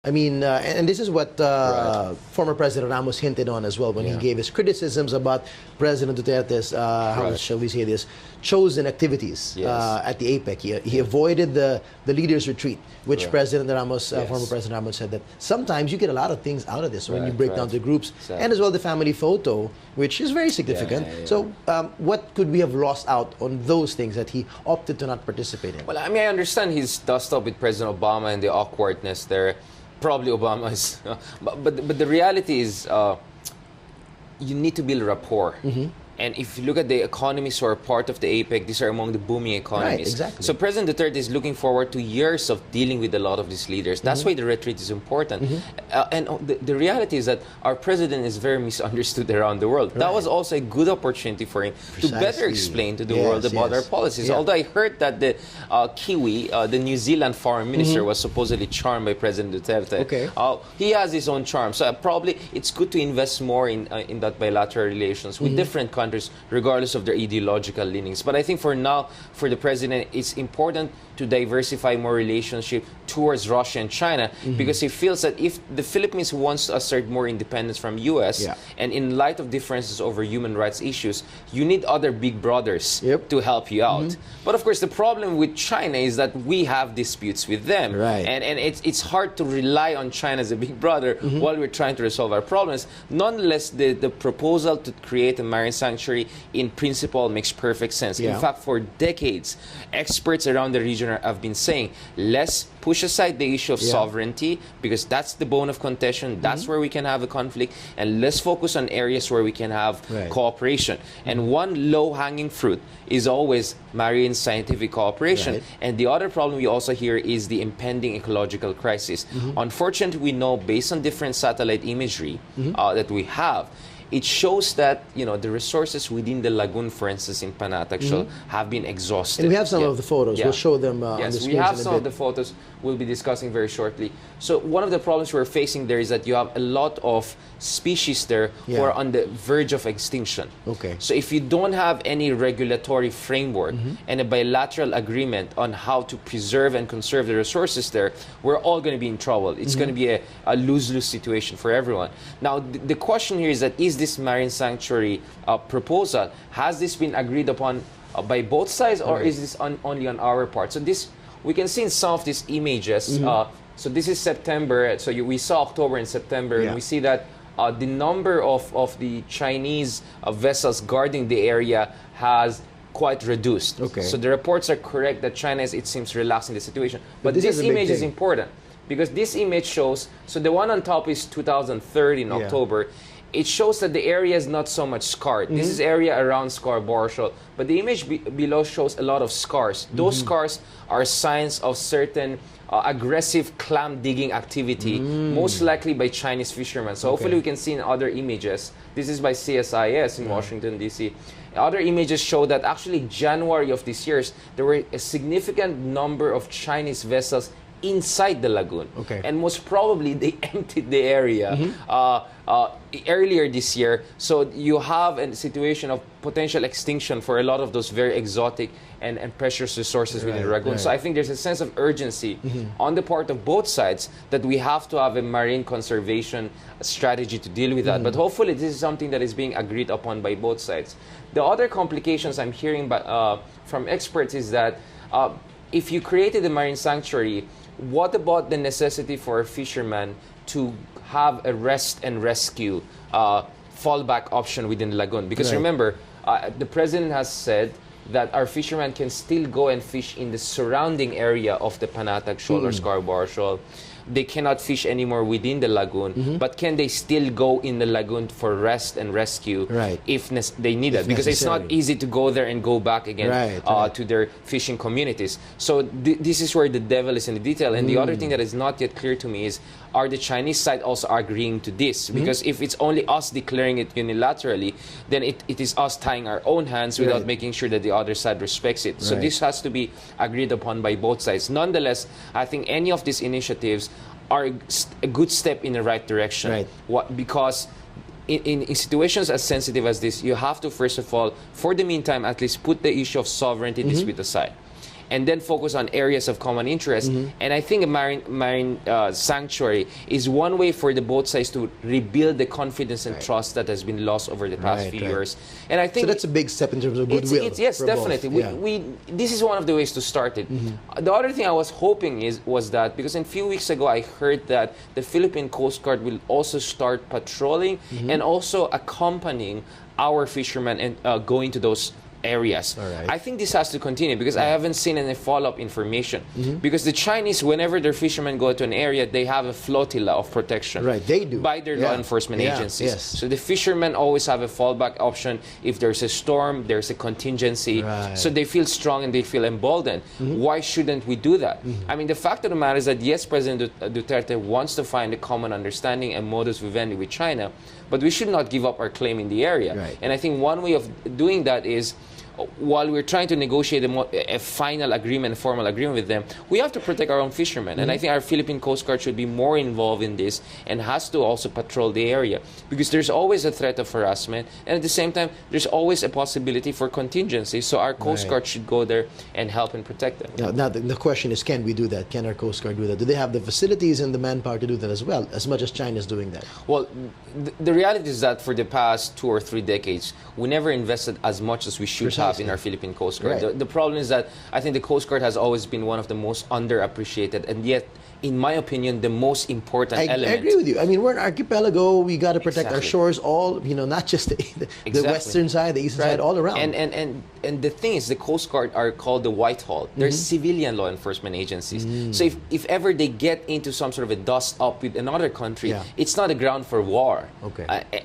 I mean, and this is what former President Ramos hinted on as well when he gave his criticisms about President Duterte's, how shall we say this, chosen activities at the APEC. He avoided the leaders' retreat, which President Ramos, former President Ramos said that sometimes you get a lot of things out of this when you break down the groups. And as well the family photo, which is very significant. So what could we have lost out on those things that he opted to not participate in? Well, I mean, I understand he's dust up with President Obama and the awkwardness there. Probably Obama is, but the reality is, you need to build rapport. And if you look at the economies who are part of the APEC, these are among the booming economies. Right, exactly. So President Duterte is looking forward to years of dealing with a lot of these leaders. That's why the retreat is important. And the reality is that our president is very misunderstood around the world. That was also a good opportunity for him to better explain to the world about our policies. Although I heard that the Kiwi, the New Zealand foreign minister, was supposedly charmed by President Duterte. He has his own charm. So probably it's good to invest more in that bilateral relations with different countries, regardless of their ideological leanings. But I think for now, for the president, it's important to diversify more relationship towards Russia and China, because he feels that if the Philippines wants to assert more independence from U.S., and in light of differences over human rights issues, you need other big brothers to help you out. But of course, the problem with China is that we have disputes with them. And it's hard to rely on China as a big brother while we're trying to resolve our problems. Nonetheless, the proposal to create a marine sanctuary in principle makes perfect sense. In fact, for decades, experts around the region have been saying, let's push aside the issue of sovereignty, because that's the bone of contention. That's where we can have a conflict, and let's focus on areas where we can have cooperation. And one low-hanging fruit is always marine scientific cooperation. And the other problem we also hear is the impending ecological crisis. Unfortunately, we know, based on different satellite imagery that we have, it shows that, you know, the resources within the lagoon, for instance, in Panatag Shoal, have been exhausted. And we have some of the photos. We'll show them on the screen. Yes, we have some of the photos we'll be discussing very shortly. So one of the problems we're facing there is that you have a lot of species there who are on the verge of extinction. So if you don't have any regulatory framework and a bilateral agreement on how to preserve and conserve the resources there, we're all going to be in trouble. It's going to be a lose-lose situation for everyone. Now, the question here is that, is this marine sanctuary proposal, has this been agreed upon by both sides, or is this only on our part? So this, we can see in some of these images. So this is September. So we saw October and September, and we see that the number of the Chinese vessels guarding the area has quite reduced. So the reports are correct that China is, it seems, relaxing the situation. But this image is important, because this image shows, so the one on top is 2030 in October. It shows that the area is not so much scarred. This is area around Scarborough Shoal, but the image below shows a lot of scars. Those scars are signs of certain aggressive clam digging activity, most likely by Chinese fishermen. So hopefully we can see in other images. This is by CSIS in Washington, D.C. Other images show that actually January of this year, there were a significant number of Chinese vessels inside the lagoon. And most probably they emptied the area earlier this year. So you have a situation of potential extinction for a lot of those very exotic and precious resources within the lagoon. So I think there's a sense of urgency on the part of both sides that we have to have a marine conservation strategy to deal with that. But hopefully this is something that is being agreed upon by both sides. The other complications I'm hearing from experts is that if you created a marine sanctuary, what about the necessity for a fisherman to have a rest and rescue fallback option within the lagoon? Because remember, the president has said that our fishermen can still go and fish in the surrounding area of the Panatag Shoal or Scarborough Shoal. They cannot fish anymore within the lagoon, but can they still go in the lagoon for rest and rescue if they need it? Because it's not easy to go there and go back again to their fishing communities. So this is where the devil is in the detail. And the other thing that is not yet clear to me is, are the Chinese side also agreeing to this? Because if it's only us declaring it unilaterally, then it is us tying our own hands without making sure that the other side respects it. So this has to be agreed upon by both sides. Nonetheless, I think any of these initiatives are a good step in the right direction. Because in situations as sensitive as this, you have to, first of all, for the meantime, at least put the issue of sovereignty dispute aside. and then focus on areas of common interest. And I think a marine sanctuary is one way for the both sides to rebuild the confidence and trust that has been lost over the past few years. And I think so that's a big step in terms of goodwill. Yes, definitely. This is one of the ways to start it. The other thing I was hoping was that, because a few weeks ago I heard that the Philippine Coast Guard will also start patrolling and also accompanying our fishermen and going to those areas. I think this has to continue because I haven't seen any follow-up information. Because the Chinese, whenever their fishermen go to an area, they have a flotilla of protection. They do. By their law enforcement agencies. So the fishermen always have a fallback option if there's a storm, there's a contingency. So they feel strong and they feel emboldened. Why shouldn't we do that? I mean, the fact of the matter is that yes, President Duterte wants to find a common understanding and modus vivendi with China, but we should not give up our claim in the area. And I think one way of doing that is, while we're trying to negotiate a final agreement, a formal agreement with them, we have to protect our own fishermen. And I think our Philippine Coast Guard should be more involved in this and has to also patrol the area, because there's always a threat of harassment, and at the same time, there's always a possibility for contingency. So our Coast Guard should go there and help and protect them. Now the question is, can we do that? Can our Coast Guard do that? Do they have the facilities and the manpower to do that as well, as much as China is doing that? Well, the reality is that for the past 2 or 3 decades, we never invested as much as we should have in our Philippine Coast Guard. The problem is that I think the Coast Guard has always been one of the most underappreciated, and yet, in my opinion, the most important element. I agree with you. I mean, we're an archipelago. We got to protect our shores, all, not just the western side, the eastern side, all around. And the thing is, the Coast Guard are called the Whitehall. They're civilian law enforcement agencies. So if ever they get into some sort of a dust up with another country, it's not a ground for war.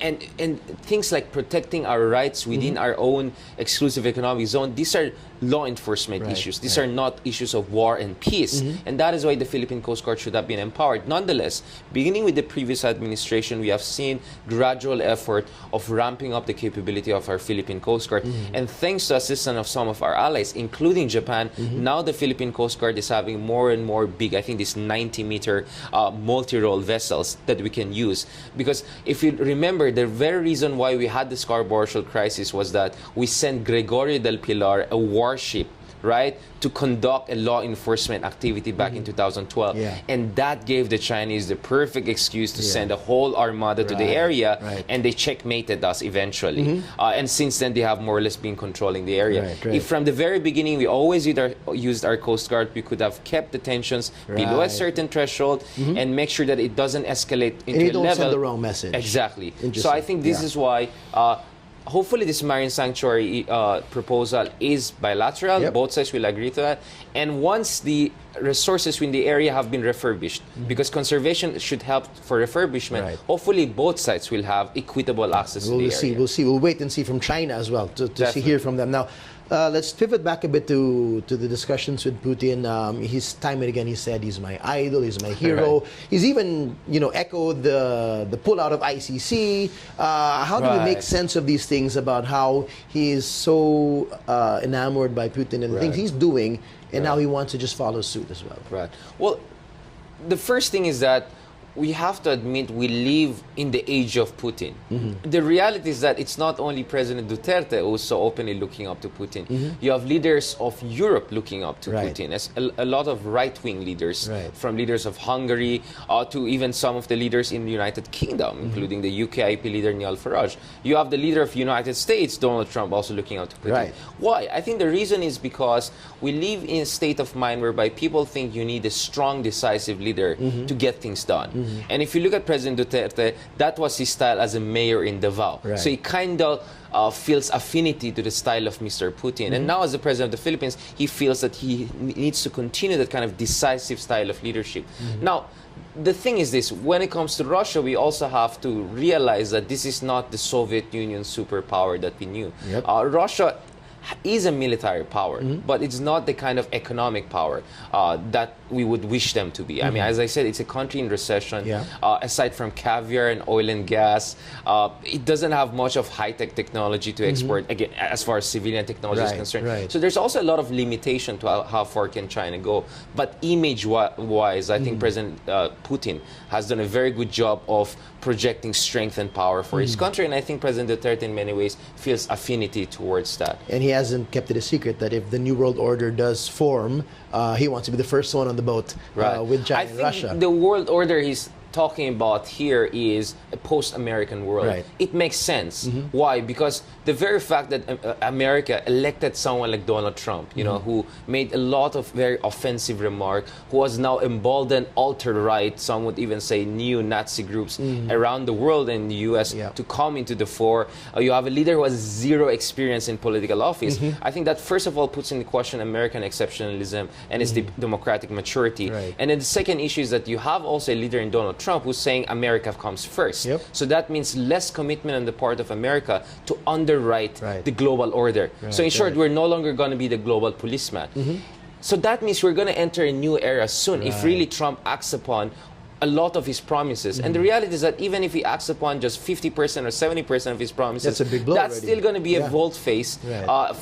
And things like protecting our rights within our own exclusive economic zone, these are law enforcement issues. These are not issues of war and peace. And that is why the Philippine Coast Guard should have been empowered. Nonetheless, beginning with the previous administration, we have seen gradual effort of ramping up the capability of our Philippine Coast Guard. And thanks to assistance of some of our allies, including Japan, now the Philippine Coast Guard is having more and more big, I think these 90-meter multi-role vessels that we can use. Because if you remember, the very reason why we had the Scarborough Shoal crisis was that we sent Gregorio del Pilar, a warship, to conduct a law enforcement activity back in 2012. And that gave the Chinese the perfect excuse to send a whole armada to the area, and they checkmated us eventually. And since then, they have more or less been controlling the area. If from the very beginning we always used our Coast Guard, we could have kept the tensions below a certain threshold and make sure that it doesn't escalate into and a you don't level. send the wrong message. Exactly. So I think this is why hopefully this marine sanctuary proposal is bilateral. Both sides will agree to that. And once the resources in the area have been refurbished, because conservation should help for refurbishment, hopefully both sides will have equitable access to the area. We'll see. We'll wait and see from China as well to hear from them. Now, let's pivot back a bit to the discussions with Putin. He's time and again he said he's my idol, he's my hero. He's even echoed the pullout of ICC. How do we make sense of these things about how he is so enamored by Putin and the things he's doing, and now he wants to just follow suit as well? Well, the first thing is that we have to admit we live in the age of Putin. The reality is that it's not only President Duterte who's so openly looking up to Putin. You have leaders of Europe looking up to Putin. As a lot of right-wing leaders, from leaders of Hungary to even some of the leaders in the United Kingdom, including the UKIP leader Nigel Farage. You have the leader of the United States, Donald Trump, also looking up to Putin. Why? I think the reason is because we live in a state of mind whereby people think you need a strong, decisive leader to get things done. And if you look at President Duterte, that was his style as a mayor in Davao. So he kind of feels affinity to the style of Mr. Putin. And now as the president of the Philippines, he feels that he needs to continue that kind of decisive style of leadership. Now, the thing is this, when it comes to Russia, we also have to realize that this is not the Soviet Union superpower that we knew. Russia is a military power, but it's not the kind of economic power that we would wish them to be. I mean, as I said, it's a country in recession. Yeah. Aside from caviar and oil and gas, it doesn't have much of high-tech technology to export, again, as far as civilian technology is concerned. Right. So there's also a lot of limitation to how far can China go. But image-wise, I think President Putin has done a very good job of projecting strength and power for his country, and I think President Duterte in many ways feels affinity towards that. And he hasn't kept it a secret that if the New World Order does form, he wants to be the first one on the boat with China and Russia. I think the world order he's talking about here is a post-American world. Right. It makes sense. Why? Because the very fact that America elected someone like Donald Trump, you know, who made a lot of very offensive remarks, who has now emboldened alt-right, some would even say neo-Nazi groups around the world and in the U.S. to come into the fore. You have a leader who has zero experience in political office. I think that first of all puts into question American exceptionalism and its democratic maturity. Right. And then the second issue is that you have also a leader in Donald Trump who's saying America comes first. So that means less commitment on the part of America to underwrite the global order. So in short, we're no longer going to be the global policeman. So that means we're going to enter a new era soon if really Trump acts upon a lot of his promises. And the reality is that even if he acts upon just 50% or 70% of his promises, that's a big blow that's already. still going to be a volte-face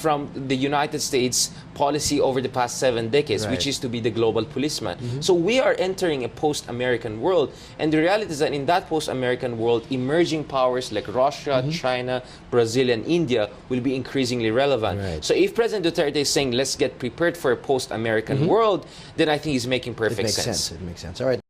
from the United States policy over the past 7 decades, which is to be the global policeman. So we are entering a post-American world, and the reality is that in that post-American world, emerging powers like Russia, China, Brazil, and India will be increasingly relevant. So if President Duterte is saying, let's get prepared for a post-American world, then I think he's making perfect sense. It makes sense. All right.